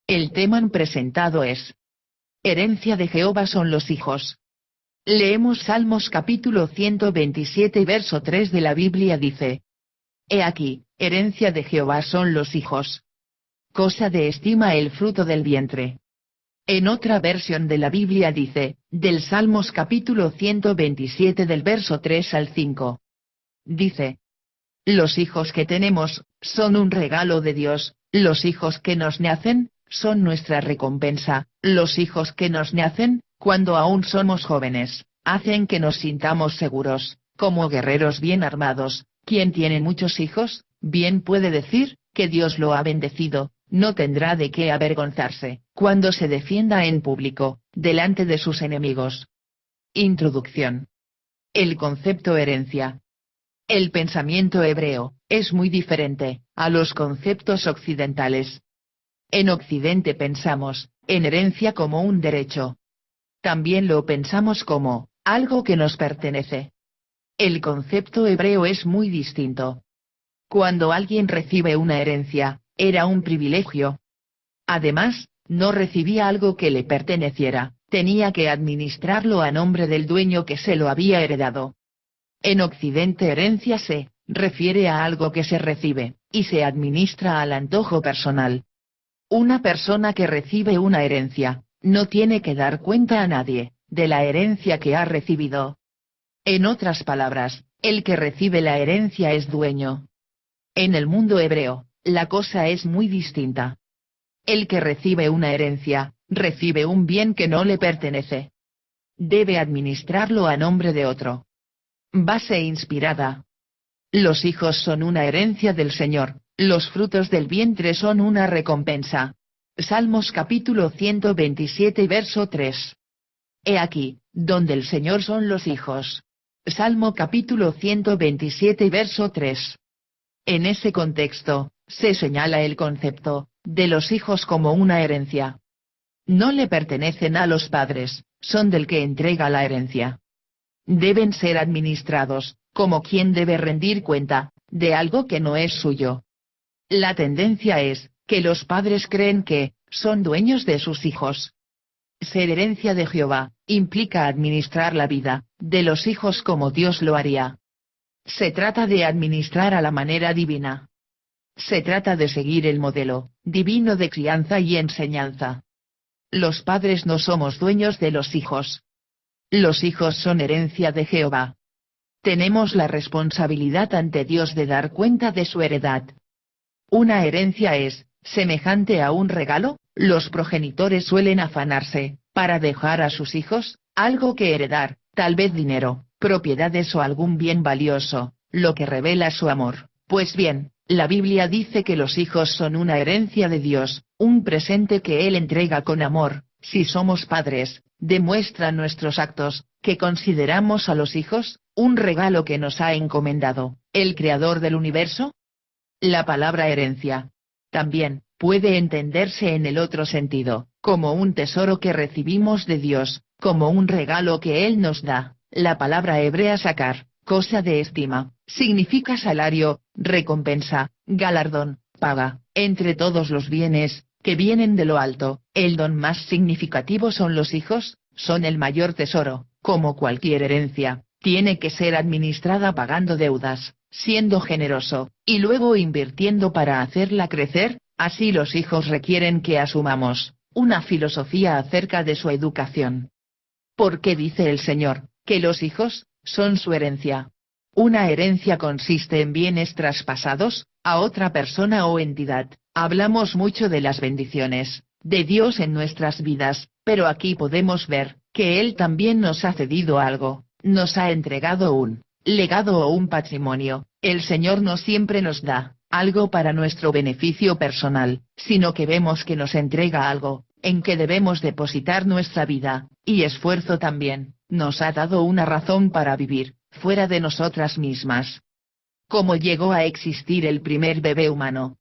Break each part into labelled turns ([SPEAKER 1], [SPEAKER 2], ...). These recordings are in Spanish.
[SPEAKER 1] El tema presentado es: herencia de Jehová son los hijos. Leemos Salmos capítulo 127 verso 3 de la Biblia dice: He aquí, herencia de Jehová son los hijos. Cosa de estima el fruto del vientre. En otra versión de la Biblia dice, del Salmos capítulo 127 del verso 3 al 5. Dice: los hijos que tenemos, son un regalo de Dios, los hijos que nos nacen, son nuestra recompensa, los hijos que nos nacen, cuando aún somos jóvenes, hacen que nos sintamos seguros, como guerreros bien armados. Quien tiene muchos hijos, bien puede decir, que Dios lo ha bendecido, no tendrá de qué avergonzarse, cuando se defienda en público, delante de sus enemigos. Introducción. El concepto herencia. El pensamiento hebreo, es muy diferente, a los conceptos occidentales. En Occidente pensamos, en herencia como un derecho. También lo pensamos como, algo que nos pertenece. El concepto hebreo es muy distinto. Cuando alguien recibe una herencia, era un privilegio. Además, no recibía algo que le perteneciera, tenía que administrarlo a nombre del dueño que se lo había heredado. En Occidente herencia se refiere a algo que se recibe, y se administra al antojo personal. Una persona que recibe una herencia, no tiene que dar cuenta a nadie, de la herencia que ha recibido. En otras palabras, el que recibe la herencia es dueño. En el mundo hebreo, la cosa es muy distinta. El que recibe una herencia, recibe un bien que no le pertenece. Debe administrarlo a nombre de otro. Base inspirada. Los hijos son una herencia del Señor, los frutos del vientre son una recompensa. Salmos capítulo 127 verso 3. He aquí, donde el Señor son los hijos. Salmo capítulo 127 verso 3. En ese contexto, se señala el concepto de los hijos como una herencia. No le pertenecen a los padres, son del que entrega la herencia. Deben ser administrados, como quien debe rendir cuenta, de algo que no es suyo. La tendencia es, que los padres creen que, son dueños de sus hijos. Ser herencia de Jehová, implica administrar la vida, de los hijos como Dios lo haría. Se trata de administrar a la manera divina. Se trata de seguir el modelo divino de crianza y enseñanza. Los padres no somos dueños de los hijos. Los hijos son herencia de Jehová. Tenemos la responsabilidad ante Dios de dar cuenta de su heredad. Una herencia es semejante a un regalo. Los progenitores suelen afanarse, para dejar a sus hijos, algo que heredar, tal vez dinero, propiedades o algún bien valioso, lo que revela su amor. Pues bien, la Biblia dice que los hijos son una herencia de Dios, un presente que Él entrega con amor. Si somos padres, demuestran nuestros actos, que consideramos a los hijos, un regalo que nos ha encomendado, el Creador del universo. La palabra herencia, también, puede entenderse en el otro sentido, como un tesoro que recibimos de Dios, como un regalo que Él nos da. La palabra hebrea sakar, cosa de estima, significa salario, recompensa, galardón, paga. Entre todos los bienes, que vienen de lo alto, el don más significativo son los hijos, son el mayor tesoro. Como cualquier herencia, tiene que ser administrada pagando deudas, siendo generoso, y luego invirtiendo para hacerla crecer. Así los hijos requieren que asumamos una filosofía acerca de su educación. Porque dice el Señor, que los hijos son su herencia. Una herencia consiste en bienes traspasados a otra persona o entidad. Hablamos mucho de las bendiciones de Dios en nuestras vidas, pero aquí podemos ver que Él también nos ha cedido algo, nos ha entregado un legado o un patrimonio. El Señor no siempre nos da algo para nuestro beneficio personal, sino que vemos que nos entrega algo, en que debemos depositar nuestra vida, y esfuerzo también. Nos ha dado una razón para vivir, fuera de nosotras mismas. ¿Cómo llegó a existir el primer bebé humano?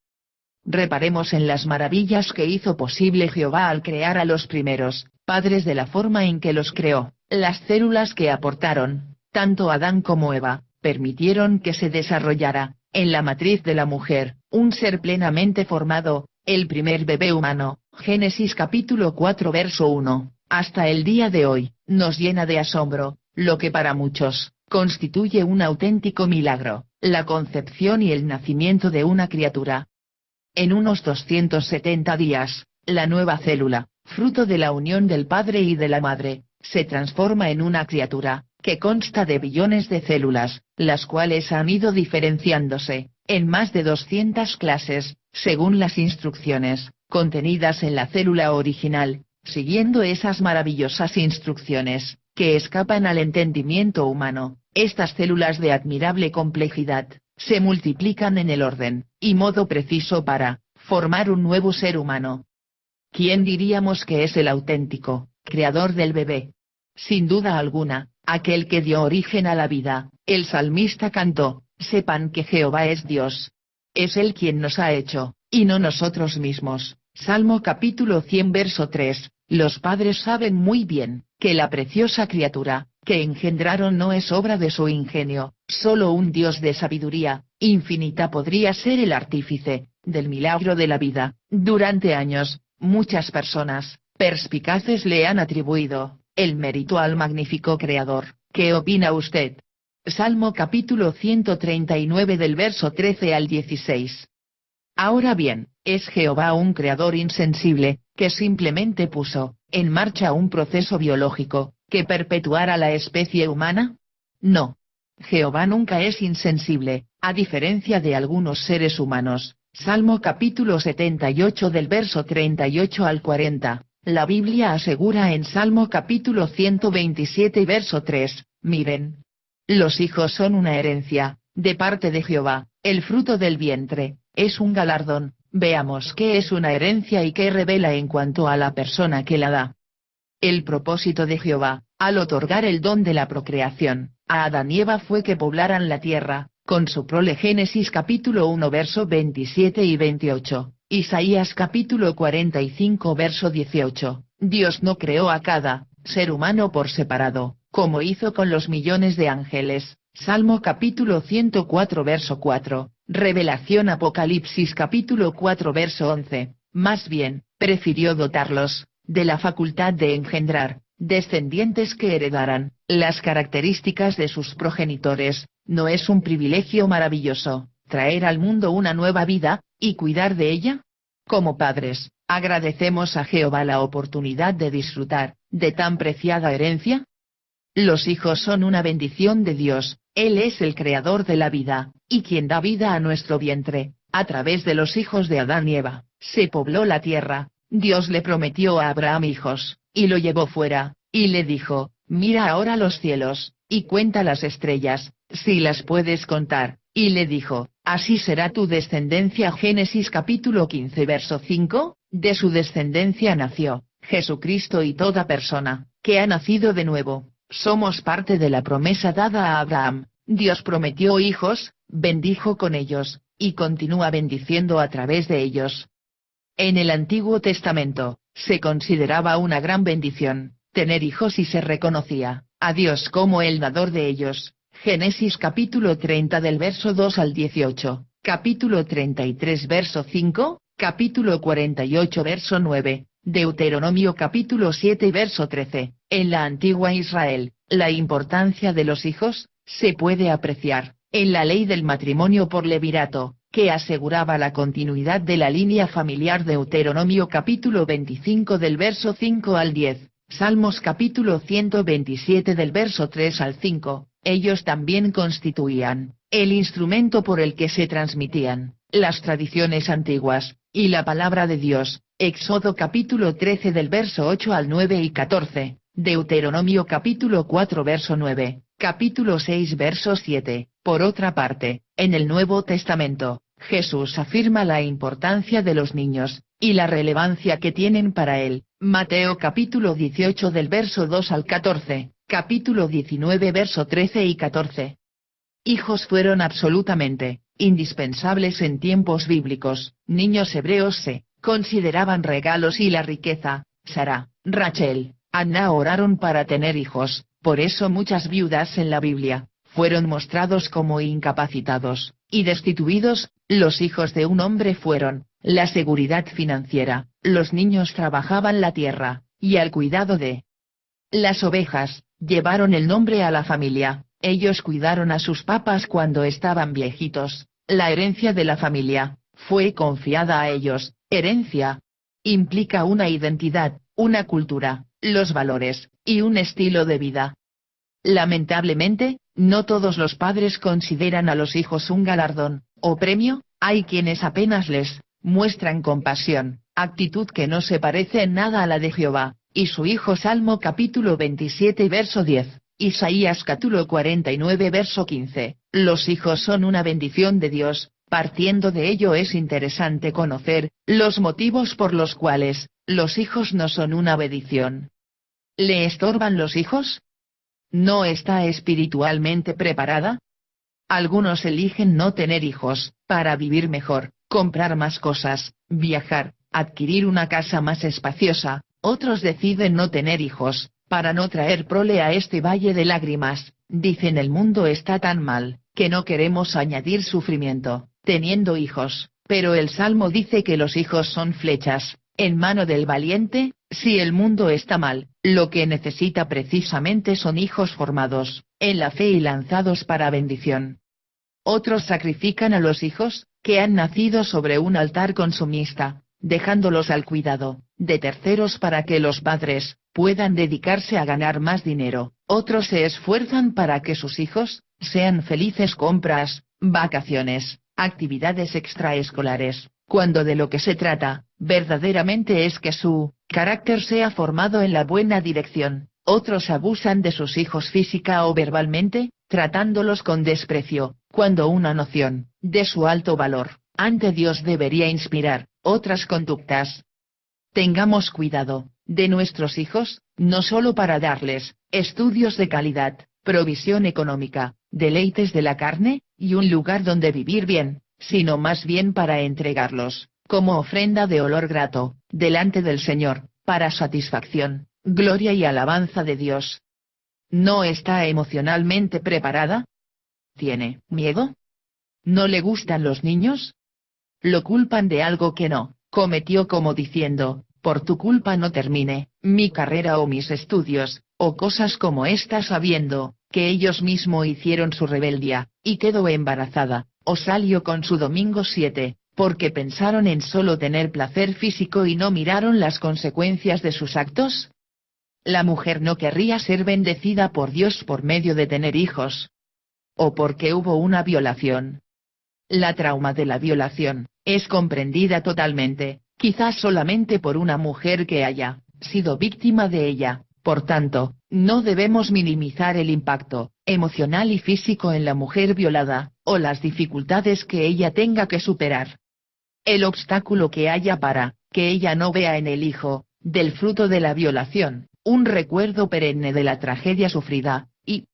[SPEAKER 1] Reparemos en las maravillas que hizo posible Jehová al crear a los primeros padres de la forma en que los creó. Las células que aportaron, tanto Adán como Eva, permitieron que se desarrollara, en la matriz de la mujer, un ser plenamente formado, el primer bebé humano, Génesis capítulo 4 verso 1, hasta el día de hoy, nos llena de asombro, lo que para muchos, constituye un auténtico milagro, la concepción y el nacimiento de una criatura. En unos 270 días, la nueva célula, fruto de la unión del padre y de la madre, se transforma en una criatura, que consta de billones de células, las cuales han ido diferenciándose, en más de 200 clases, según las instrucciones, contenidas en la célula original, siguiendo esas maravillosas instrucciones, que escapan al entendimiento humano. Estas células de admirable complejidad, se multiplican en el orden, y modo preciso para, formar un nuevo ser humano. ¿Quién diríamos que es el auténtico, creador del bebé? Sin duda alguna, aquel que dio origen a la vida. El salmista cantó, sepan que Jehová es Dios. Es Él quien nos ha hecho, y no nosotros mismos. Salmo capítulo 100 verso 3, los padres saben muy bien, que la preciosa criatura, que engendraron no es obra de su ingenio, solo un Dios de sabiduría, infinita podría ser el artífice, del milagro de la vida. Durante años, muchas personas, perspicaces le han atribuido, el mérito al magnífico Creador. ¿Qué opina usted? Salmo capítulo 139 del verso 13 al 16. Ahora bien, ¿es Jehová un creador insensible, que simplemente puso en marcha un proceso biológico, que perpetuara la especie humana? No. Jehová nunca es insensible, a diferencia de algunos seres humanos. Salmo capítulo 78 del verso 38 al 40, la Biblia asegura en Salmo capítulo 127 verso 3, miren. Los hijos son una herencia, de parte de Jehová, el fruto del vientre, es un galardón. Veamos qué es una herencia y qué revela en cuanto a la persona que la da. El propósito de Jehová, al otorgar el don de la procreación, a Adán y Eva fue que poblaran la tierra, con su prole. Génesis capítulo 1 verso 27 y 28, Isaías capítulo 45 verso 18, Dios no creó a cada ser humano por separado, como hizo con los millones de ángeles. Salmo capítulo 104 verso 4, Revelación Apocalipsis capítulo 4 verso 11, más bien, prefirió dotarlos, de la facultad de engendrar, descendientes que heredaran, las características de sus progenitores. ¿No es un privilegio maravilloso, traer al mundo una nueva vida, y cuidar de ella? Como padres, agradecemos a Jehová la oportunidad de disfrutar, de tan preciada herencia. Los hijos son una bendición de Dios, Él es el creador de la vida, y quien da vida a nuestro vientre. A través de los hijos de Adán y Eva, se pobló la tierra. Dios le prometió a Abraham hijos, y lo llevó fuera, y le dijo, mira ahora los cielos, y cuenta las estrellas, si las puedes contar, y le dijo, así será tu descendencia. Génesis capítulo 15 verso 5, de su descendencia nació Jesucristo, y toda persona, que ha nacido de nuevo, somos parte de la promesa dada a Abraham. Dios prometió hijos, bendijo con ellos, y continúa bendiciendo a través de ellos. En el Antiguo Testamento, se consideraba una gran bendición, tener hijos, y se reconocía a Dios como el dador de ellos. Génesis capítulo 30 del verso 2 al 18, capítulo 33 verso 5, capítulo 48 verso 9, Deuteronomio capítulo 7 verso 13. En la antigua Israel, la importancia de los hijos, se puede apreciar, en la ley del matrimonio por levirato, que aseguraba la continuidad de la línea familiar. Deuteronomio capítulo 25 del verso 5 al 10, Salmos capítulo 127 del verso 3 al 5, ellos también constituían el instrumento por el que se transmitían las tradiciones antiguas, y la palabra de Dios. Éxodo capítulo 13 del verso 8 al 9 y 14, Deuteronomio capítulo 4 verso 9, capítulo 6 verso 7. Por otra parte, en el Nuevo Testamento, Jesús afirma la importancia de los niños, y la relevancia que tienen para él. Mateo capítulo 18 del verso 2 al 14, capítulo 19 verso 13 y 14. Hijos fueron absolutamente indispensables en tiempos bíblicos. Niños hebreos se consideraban regalos, y la riqueza. Sara, Rachel, Anna oraron para tener hijos. Por eso muchas viudas en la Biblia fueron mostrados como incapacitados y destituidos. Los hijos de un hombre fueron la seguridad financiera, los niños trabajaban la tierra, y al cuidado de las ovejas, llevaron el nombre a la familia, ellos cuidaron a sus papás cuando estaban viejitos, la herencia de la familia, fue confiada a ellos, herencia. Implica una identidad, una cultura, los valores, y un estilo de vida. Lamentablemente, no todos los padres consideran a los hijos un galardón, o premio, hay quienes apenas les muestran compasión, actitud que no se parece en nada a la de Jehová, y su Hijo. Salmo capítulo 27 verso 10, Isaías capítulo 49 verso 15, los hijos son una bendición de Dios. Partiendo de ello es interesante conocer los motivos por los cuales los hijos no son una bendición. ¿Le estorban los hijos? ¿No está espiritualmente preparada? Algunos eligen no tener hijos, para vivir mejor, comprar más cosas, viajar, adquirir una casa más espaciosa. Otros deciden no tener hijos, para no traer prole a este valle de lágrimas. Dicen el mundo está tan mal, que no queremos añadir sufrimiento, teniendo hijos, pero el Salmo dice que los hijos son flechas, en mano del valiente. Si el mundo está mal, lo que necesita precisamente son hijos formados en la fe y lanzados para bendición. Otros sacrifican a los hijos, que han nacido sobre un altar consumista, dejándolos al cuidado de terceros para que los padres puedan dedicarse a ganar más dinero. Otros se esfuerzan para que sus hijos sean felices, compras, vacaciones, actividades extraescolares, cuando de lo que se trata, verdaderamente es que su carácter sea formado en la buena dirección. Otros abusan de sus hijos física o verbalmente, tratándolos con desprecio, cuando una noción de su alto valor ante Dios debería inspirar otras conductas. Tengamos cuidado de nuestros hijos, no solo para darles estudios de calidad, provisión económica, deleites de la carne, y un lugar donde vivir bien, sino más bien para entregarlos como ofrenda de olor grato delante del Señor, para satisfacción, gloria y alabanza de Dios. ¿No está emocionalmente preparada? ¿Tiene miedo? ¿No le gustan los niños? Lo culpan de algo que no cometió, como diciendo, por tu culpa no terminé mi carrera o mis estudios, o cosas como esta, sabiendo que ellos mismos hicieron su rebeldía, y quedó embarazada, o salió con su domingo 7, porque pensaron en solo tener placer físico y no miraron las consecuencias de sus actos. La mujer no querría ser bendecida por Dios por medio de tener hijos. O porque hubo una violación. La trauma de la violación es comprendida totalmente, quizás solamente por una mujer que haya sido víctima de ella. Por tanto, no debemos minimizar el impacto emocional y físico en la mujer violada, o las dificultades que ella tenga que superar. El obstáculo que haya para que ella no vea en el hijo, del fruto de la violación, un recuerdo perenne de la tragedia sufrida, y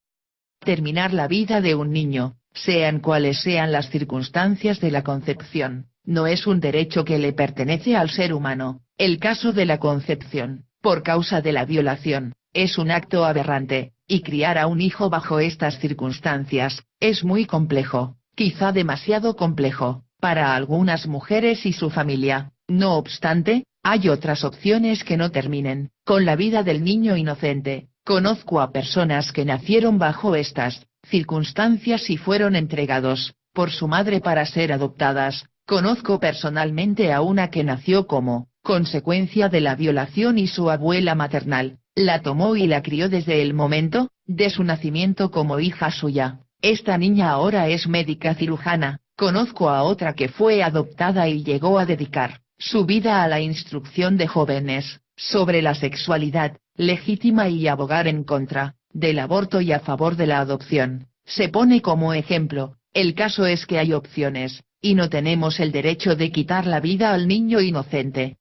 [SPEAKER 1] terminar la vida de un niño, sean cuales sean las circunstancias de la concepción, no es un derecho que le pertenece al ser humano. El caso de la concepción, por causa de la violación, es un acto aberrante, y criar a un hijo bajo estas circunstancias, es muy complejo, quizá demasiado complejo, para algunas mujeres y su familia. No obstante, hay otras opciones que no terminen con la vida del niño inocente. Conozco a personas que nacieron bajo estas circunstancias y fueron entregados por su madre para ser adoptadas. Conozco personalmente a una que nació como consecuencia de la violación y su abuela maternal la tomó y la crió desde el momento de su nacimiento como hija suya. Esta niña ahora es médica cirujana. Conozco a otra que fue adoptada y llegó a dedicar su vida a la instrucción de jóvenes sobre la sexualidad legítima y abogar en contra del aborto y a favor de la adopción. Se pone como ejemplo. El caso es que hay opciones, y no tenemos el derecho de quitar la vida al niño inocente.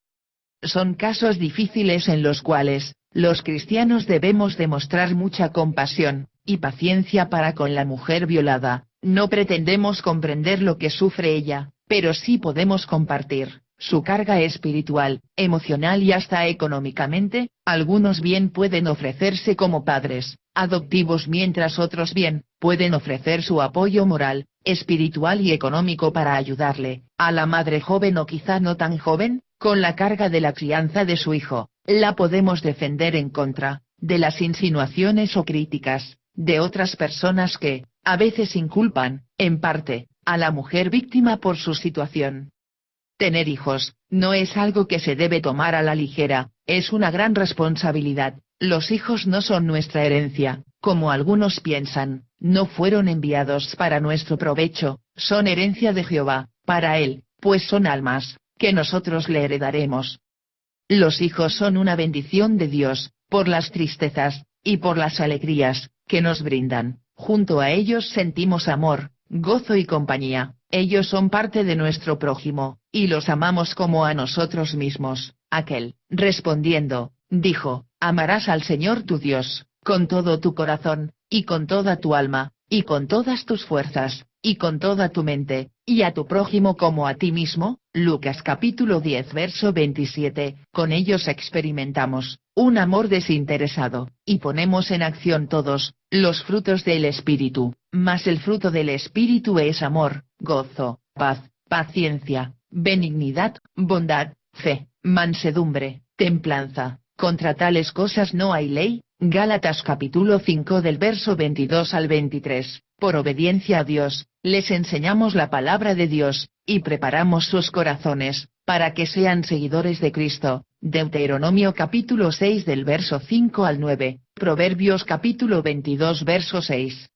[SPEAKER 1] Son casos difíciles en los cuales los cristianos debemos demostrar mucha compasión y paciencia para con la mujer violada. No pretendemos comprender lo que sufre ella, pero sí podemos compartir su carga espiritual, emocional y hasta económicamente. Algunos bien pueden ofrecerse como padres adoptivos, mientras otros bien pueden ofrecer su apoyo moral, espiritual y económico para ayudarle, a la madre joven o quizá no tan joven, con la carga de la crianza de su hijo. La podemos defender en contra de las insinuaciones o críticas de otras personas que, a veces inculpan, en parte, a la mujer víctima por su situación. Tener hijos, no es algo que se debe tomar a la ligera, es una gran responsabilidad. Los hijos no son nuestra herencia, como algunos piensan, no fueron enviados para nuestro provecho, son herencia de Jehová, para él, pues son almas, que nosotros le heredaremos. Los hijos son una bendición de Dios, por las tristezas, y por las alegrías, que nos brindan. Junto a ellos sentimos amor, gozo y compañía. Ellos son parte de nuestro prójimo, y los amamos como a nosotros mismos. Aquel, respondiendo, dijo: amarás al Señor tu Dios, con todo tu corazón, y con toda tu alma, y con todas tus fuerzas, y con toda tu mente, y a tu prójimo como a ti mismo. Lucas capítulo 10 verso 27. Con ellos experimentamos un amor desinteresado, y ponemos en acción todos los frutos del Espíritu. Mas el fruto del Espíritu es amor, gozo, paz, paciencia, benignidad, bondad, fe, mansedumbre, templanza. Contra tales cosas no hay ley. Gálatas capítulo 5 del verso 22 al 23. Por obediencia a Dios, les enseñamos la palabra de Dios, y preparamos sus corazones, para que sean seguidores de Cristo. Deuteronomio capítulo 6 del verso 5 al 9. Proverbios capítulo 22 verso 6.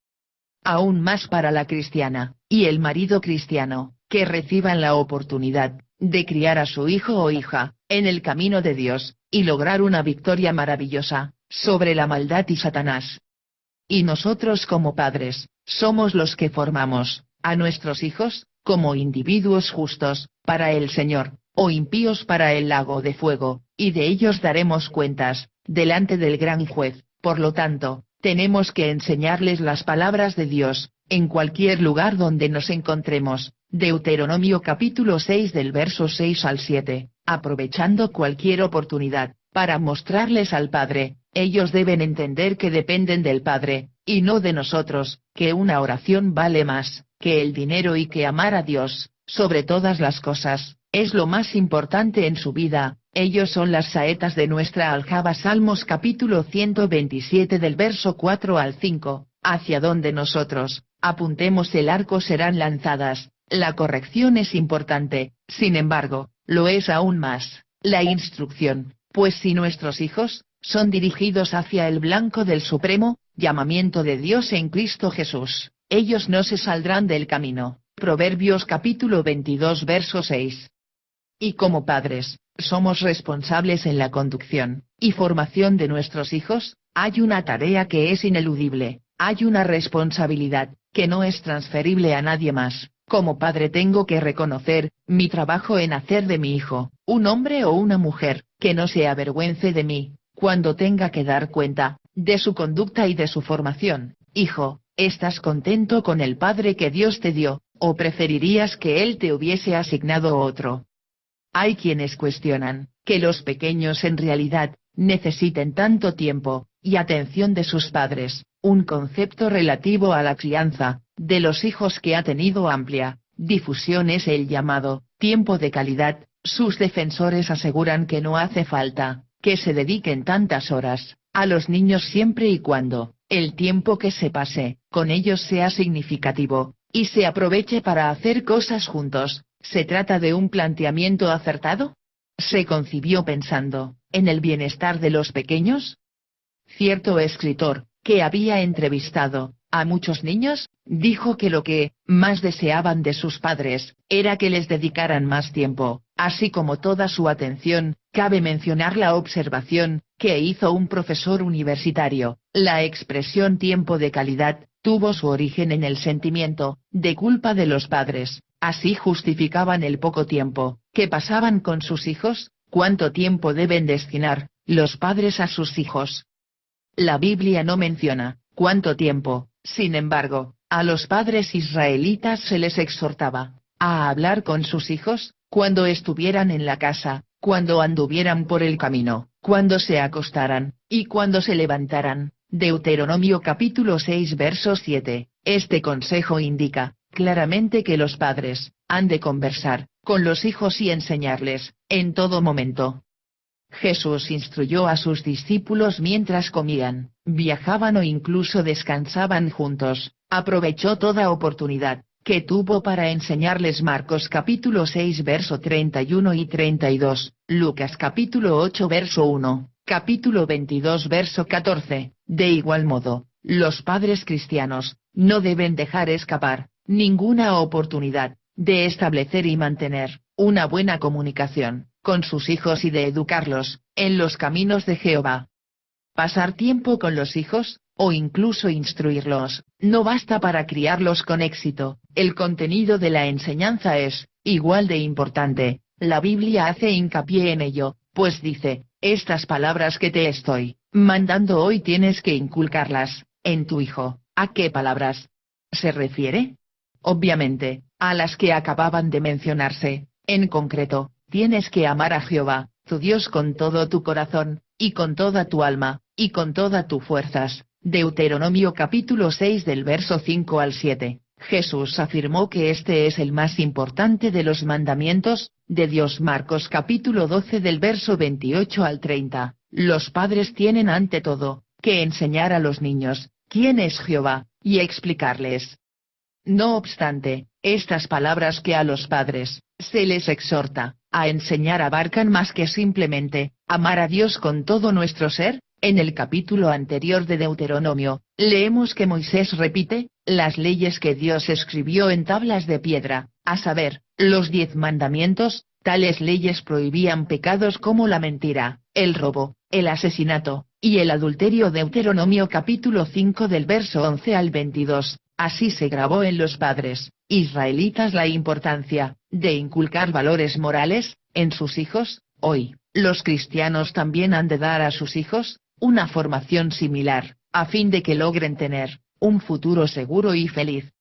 [SPEAKER 1] Aún más para la cristiana, y el marido cristiano, que reciban la oportunidad de criar a su hijo o hija en el camino de Dios, y lograr una victoria maravillosa sobre la maldad y Satanás. Y nosotros como padres, somos los que formamos a nuestros hijos, como individuos justos, para el Señor, o impíos para el lago de fuego, y de ellos daremos cuentas, delante del gran juez. Por lo tanto, tenemos que enseñarles las palabras de Dios, en cualquier lugar donde nos encontremos. Deuteronomio capítulo 6 del verso 6 al 7, aprovechando cualquier oportunidad, para mostrarles al Padre. Ellos deben entender que dependen del Padre, y no de nosotros, que una oración vale más que el dinero y que amar a Dios, sobre todas las cosas, es lo más importante en su vida. Ellos son las saetas de nuestra aljaba. Salmos capítulo 127 del verso 4 al 5, hacia donde nosotros apuntemos el arco serán lanzadas. La corrección es importante, sin embargo, lo es aún más la instrucción, pues si nuestros hijos son dirigidos hacia el blanco del supremo llamamiento de Dios en Cristo Jesús, ellos no se saldrán del camino. Proverbios capítulo 22 verso 6. Y como padres, somos responsables en la conducción y formación de nuestros hijos. Hay una tarea que es ineludible, hay una responsabilidad que no es transferible a nadie más. Como padre tengo que reconocer mi trabajo en hacer de mi hijo un hombre o una mujer que no se avergüence de mí, cuando tenga que dar cuenta de su conducta y de su formación. Hijo, ¿estás contento con el padre que Dios te dio, o preferirías que Él te hubiese asignado otro? Hay quienes cuestionan que los pequeños en realidad necesiten tanto tiempo y atención de sus padres, un concepto relativo a la crianza de los hijos que ha tenido amplia difusión es el llamado tiempo de calidad. Sus defensores aseguran que no hace falta que se dediquen tantas horas a los niños siempre y cuando el tiempo que se pase con ellos sea significativo, y se aproveche para hacer cosas juntos. ¿Se trata de un planteamiento acertado? ¿Se concibió pensando en el bienestar de los pequeños? Cierto escritor, que había entrevistado a muchos niños, dijo que lo que más deseaban de sus padres era que les dedicaran más tiempo, así como toda su atención. Cabe mencionar la observación que hizo un profesor universitario: la expresión tiempo de calidad tuvo su origen en el sentimiento de culpa de los padres. Así justificaban el poco tiempo que pasaban con sus hijos. ¿Cuánto tiempo deben destinar los padres a sus hijos? La Biblia no menciona cuánto tiempo. Sin embargo, a los padres israelitas se les exhortaba a hablar con sus hijos cuando estuvieran en la casa, cuando anduvieran por el camino, cuando se acostaran y cuando se levantaran. Deuteronomio capítulo 6 verso 7. Este consejo indica, claramente que los padres, han de conversar, con los hijos y enseñarles, en todo momento. Jesús instruyó a sus discípulos mientras comían, viajaban o incluso descansaban juntos, aprovechó toda oportunidad que tuvo para enseñarles. Marcos capítulo 6 verso 31 y 32, Lucas capítulo 8 verso 1, capítulo 22 verso 14, de igual modo, los padres cristianos, no deben dejar escapar ninguna oportunidad de establecer y mantener una buena comunicación con sus hijos y de educarlos en los caminos de Jehová. Pasar tiempo con los hijos, o incluso instruirlos, no basta para criarlos con éxito. El contenido de la enseñanza es igual de importante. La Biblia hace hincapié en ello, pues dice, estas palabras que te estoy mandando hoy tienes que inculcarlas en tu hijo. ¿A qué palabras se refiere? Obviamente, a las que acababan de mencionarse. En concreto, tienes que amar a Jehová, tu Dios, con todo tu corazón, y con toda tu alma, y con todas tus fuerzas. Deuteronomio capítulo 6 del verso 5 al 7. Jesús afirmó que este es el más importante de los mandamientos de Dios. Marcos capítulo 12 del verso 28 al 30. Los padres tienen ante todo que enseñar a los niños quién es Jehová, y explicarles. No obstante, estas palabras que a los padres se les exhorta a enseñar abarcan más que simplemente amar a Dios con todo nuestro ser. En el capítulo anterior de Deuteronomio, leemos que Moisés repite las leyes que Dios escribió en tablas de piedra, a saber, los 10 mandamientos. Tales leyes prohibían pecados como la mentira, el robo, el asesinato, y el adulterio. Deuteronomio capítulo 5 del verso 11 al 22. Así se grabó en los padres israelitas la importancia de inculcar valores morales en sus hijos. Hoy, los cristianos también han de dar a sus hijos una formación similar, a fin de que logren tener un futuro seguro y feliz.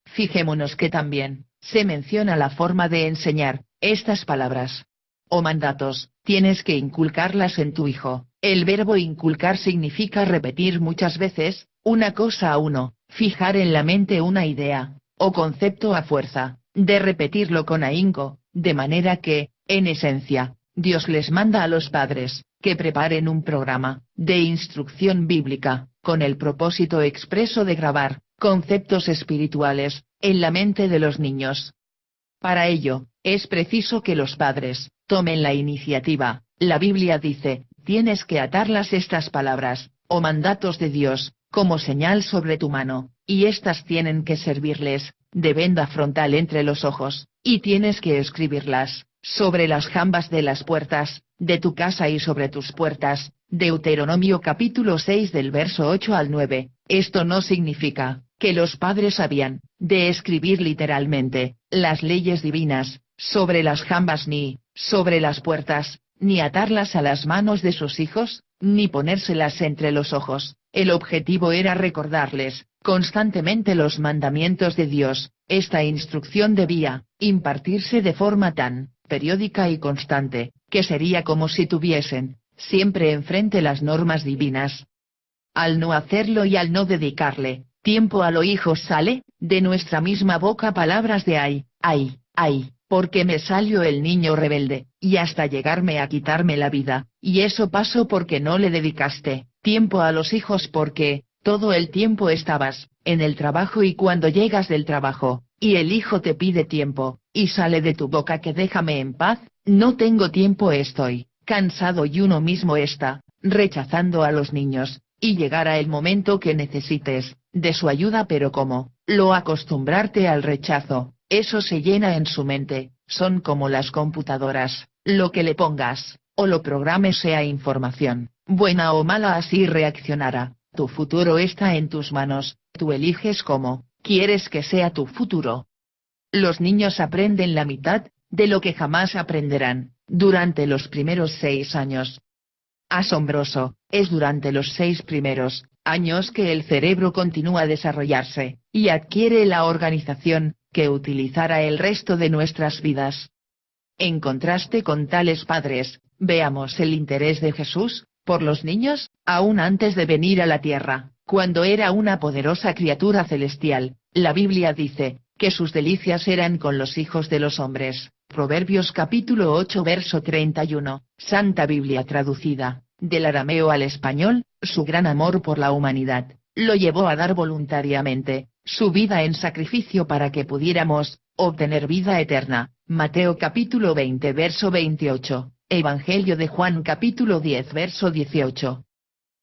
[SPEAKER 1] Fijémonos que también se menciona la forma de enseñar estas palabras o mandatos. Tienes que inculcarlas en tu hijo. El verbo inculcar significa repetir muchas veces una cosa a uno, fijar en la mente una idea o concepto a fuerza de repetirlo con ahínco, de manera que, en esencia, Dios les manda a los padres que preparen un programa de instrucción bíblica, con el propósito expreso de grabar conceptos espirituales en la mente de los niños. Para ello, es preciso que los padres tomen la iniciativa. La Biblia dice, tienes que atarlas, estas palabras o mandatos de Dios, como señal sobre tu mano, y éstas tienen que servirles de venda frontal entre los ojos, y tienes que escribirlas sobre las jambas de las puertas de tu casa y sobre tus puertas. Deuteronomio capítulo 6 del verso 8 al 9. Esto no significa que los padres habían de escribir literalmente las leyes divinas sobre las jambas, ni sobre las puertas, ni atarlas a las manos de sus hijos, ni ponérselas entre los ojos. El objetivo era recordarles constantemente los mandamientos de Dios. Esta instrucción debía impartirse de forma tan periódica y constante, que sería como si tuviesen siempre enfrente las normas divinas. Al no hacerlo y al no dedicarle tiempo a los hijos, sale de nuestra misma boca palabras de ay, ay, ay, porque me salió el niño rebelde, y hasta llegarme a quitarme la vida. Y eso pasó porque no le dedicaste tiempo a los hijos, porque todo el tiempo estabas en el trabajo, y cuando llegas del trabajo y el hijo te pide tiempo, y sale de tu boca que déjame en paz, no tengo tiempo, estoy cansado, y uno mismo está rechazando a los niños, y llegará el momento que necesites de su ayuda, pero como lo acostumbrarte al rechazo, eso se llena en su mente. Son como las computadoras, lo que le pongas o lo programes, sea información buena o mala, así reaccionará. Tu futuro está en tus manos, tú eliges cómo quieres que sea tu futuro. Los niños aprenden la mitad de lo que jamás aprenderán durante los primeros 6 años. Asombroso, es durante los 6 primeros años que el cerebro continúa a desarrollarse, y adquiere la organización que utilizará el resto de nuestras vidas. En contraste con tales padres, veamos el interés de Jesús por los niños. Aún antes de venir a la tierra, cuando era una poderosa criatura celestial, la Biblia dice, que sus delicias eran con los hijos de los hombres. Proverbios capítulo 8 verso 31, Santa Biblia traducida, del arameo al español, su gran amor por la humanidad, lo llevó a dar voluntariamente, su vida en sacrificio para que pudiéramos, obtener vida eterna. Mateo capítulo 20 verso 28, Evangelio de Juan capítulo 10 verso 18.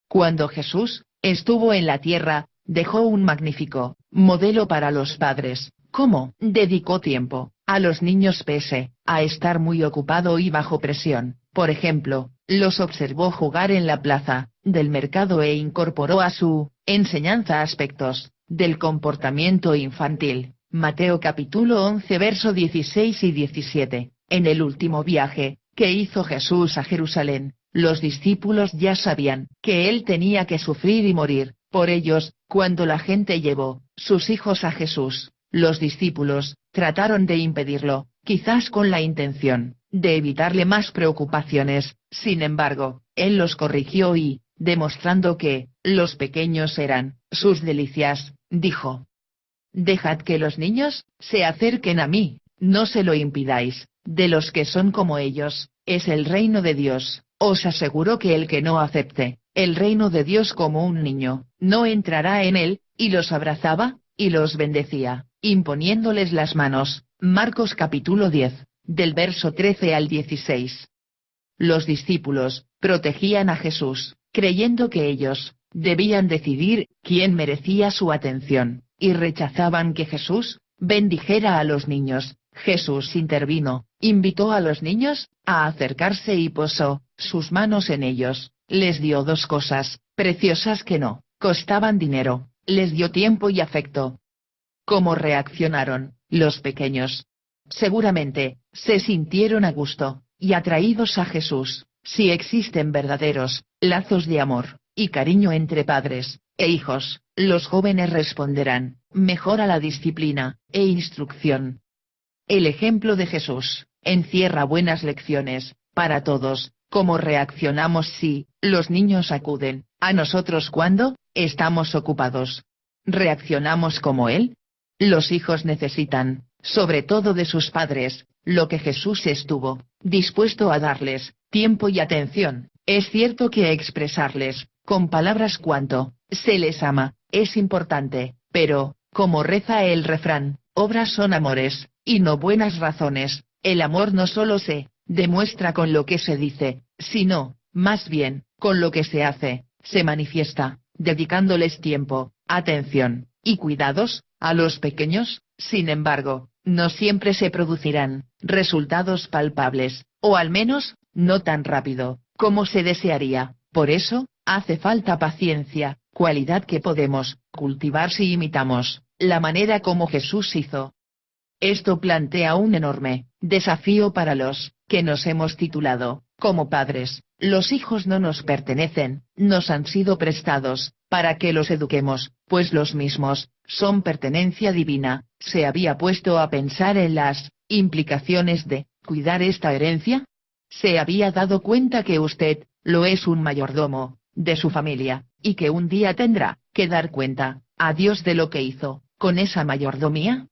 [SPEAKER 1] Cuando Jesús estuvo en la tierra, dejó un magnífico modelo para los padres, cómo dedicó tiempo a los niños pese a estar muy ocupado y bajo presión. Por ejemplo, los observó jugar en la plaza del mercado e incorporó a su enseñanza aspectos del comportamiento infantil. Mateo capítulo 11 verso 16 y 17. En el último viaje que hizo Jesús a Jerusalén, los discípulos ya sabían que él tenía que sufrir y morir por ellos. Cuando la gente llevó sus hijos a Jesús, los discípulos trataron de impedirlo, quizás con la intención de evitarle más preocupaciones. Sin embargo, él los corrigió y, demostrando que los pequeños eran sus delicias, dijo: Dejad que los niños se acerquen a mí, no se lo impidáis, de los que son como ellos, es el reino de Dios. Os aseguro que el que no acepte el reino de Dios como un niño, no entrará en él. Y los abrazaba, y los bendecía, imponiéndoles las manos. Marcos capítulo 10, del verso 13 al 16. Los discípulos protegían a Jesús, creyendo que ellos debían decidir quién merecía su atención, y rechazaban que Jesús bendijera a los niños. Jesús intervino, invitó a los niños a acercarse y posó sus manos en ellos, les dio dos cosas preciosas que no costaban dinero, les dio tiempo y afecto. ¿Cómo reaccionaron los pequeños? Seguramente se sintieron a gusto y atraídos a Jesús. Si existen verdaderos lazos de amor y cariño entre padres e hijos, los jóvenes responderán mejor a la disciplina e instrucción. El ejemplo de Jesús encierra buenas lecciones para todos. ¿Cómo reaccionamos si los niños acuden a nosotros cuando estamos ocupados? ¿Reaccionamos como Él? Los hijos necesitan, sobre todo de sus padres, lo que Jesús estuvo dispuesto a darles: tiempo y atención. Es cierto que expresarles con palabras cuánto se les ama es importante, pero, como reza el refrán, obras son amores, y no buenas razones. El amor no solo se demuestra con lo que se dice, sino, más bien, con lo que se hace. Se manifiesta dedicándoles tiempo, atención y cuidados a los pequeños. Sin embargo, no siempre se producirán resultados palpables, o al menos, no tan rápido como se desearía. Por eso, hace falta paciencia, cualidad que podemos cultivar si imitamos la manera como Jesús hizo. Esto plantea un enorme desafío para los que nos hemos titulado como padres. Los hijos no nos pertenecen, nos han sido prestados para que los eduquemos, pues los mismos son pertenencia divina. ¿Se había puesto a pensar en las implicaciones de cuidar esta herencia? ¿Se había dado cuenta que usted lo es un mayordomo de su familia, y que un día tendrá que dar cuenta a Dios de lo que hizo con esa mayordomía?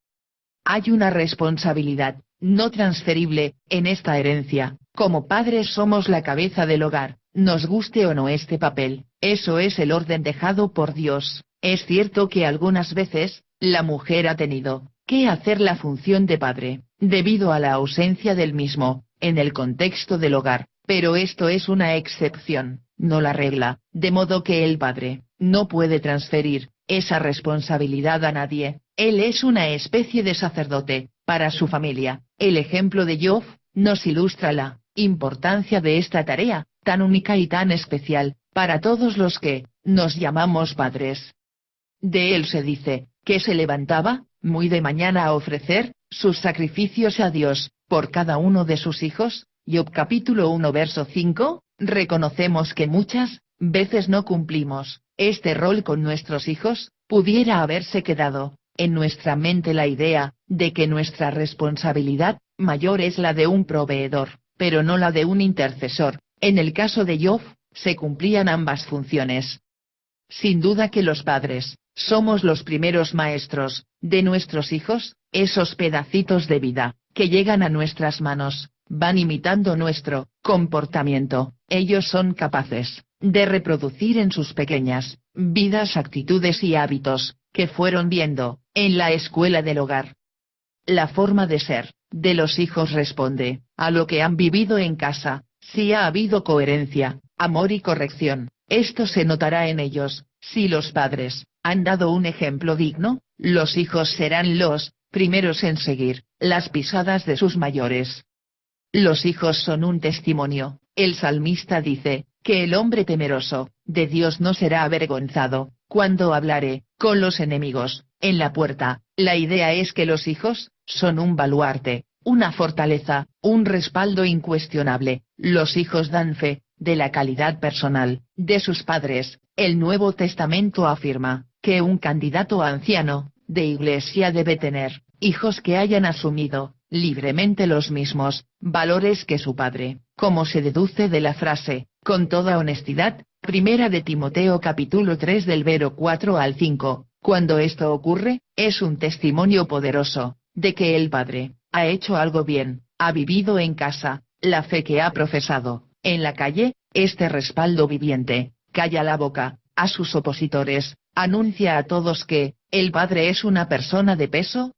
[SPEAKER 1] Hay una responsabilidad no transferible en esta herencia. Como padres somos la cabeza del hogar, nos guste o no este papel. Eso es el orden dejado por Dios. Es cierto que algunas veces la mujer ha tenido que hacer la función de padre, debido a la ausencia del mismo en el contexto del hogar, pero esto es una excepción, no la regla, de modo que el padre no puede transferir esa responsabilidad a nadie. Él es una especie de sacerdote para su familia. El ejemplo de Job nos ilustra la importancia de esta tarea, tan única y tan especial, para todos los que nos llamamos padres. De él se dice, que se levantaba, muy de mañana a ofrecer sus sacrificios a Dios, por cada uno de sus hijos. Job capítulo 1 verso 5, reconocemos que muchas veces no cumplimos este rol con nuestros hijos. Pudiera haberse quedado en nuestra mente la idea de que nuestra responsabilidad mayor es la de un proveedor, pero no la de un intercesor. En el caso de Job, se cumplían ambas funciones. Sin duda que los padres, somos los primeros maestros, de nuestros hijos, esos pedacitos de vida, que llegan a nuestras manos, van imitando nuestro comportamiento, ellos son capaces de reproducir en sus pequeñas vidas actitudes y hábitos, que fueron viendo, en la escuela del hogar. La forma de ser, de los hijos responde, a lo que han vivido en casa, si ha habido coherencia, amor y corrección, esto se notará en ellos, si los padres, han dado un ejemplo digno, los hijos serán los primeros en seguir las pisadas de sus mayores. Los hijos son un testimonio, el salmista dice, que el hombre temeroso de Dios no será avergonzado, cuando hablare con los enemigos en la puerta. La idea es que los hijos son un baluarte, una fortaleza, un respaldo incuestionable. Los hijos dan fe de la calidad personal de sus padres. El Nuevo Testamento afirma que un candidato anciano de iglesia debe tener hijos que hayan asumido libremente los mismos valores que su padre, como se deduce de la frase, con toda honestidad, primera de Timoteo capítulo 3 del verso 4 al 5, cuando esto ocurre, es un testimonio poderoso, de que el padre, ha hecho algo bien, ha vivido en casa, la fe que ha profesado, en la calle, este respaldo viviente, calla la boca, a sus opositores, anuncia a todos que, el padre es una persona de peso,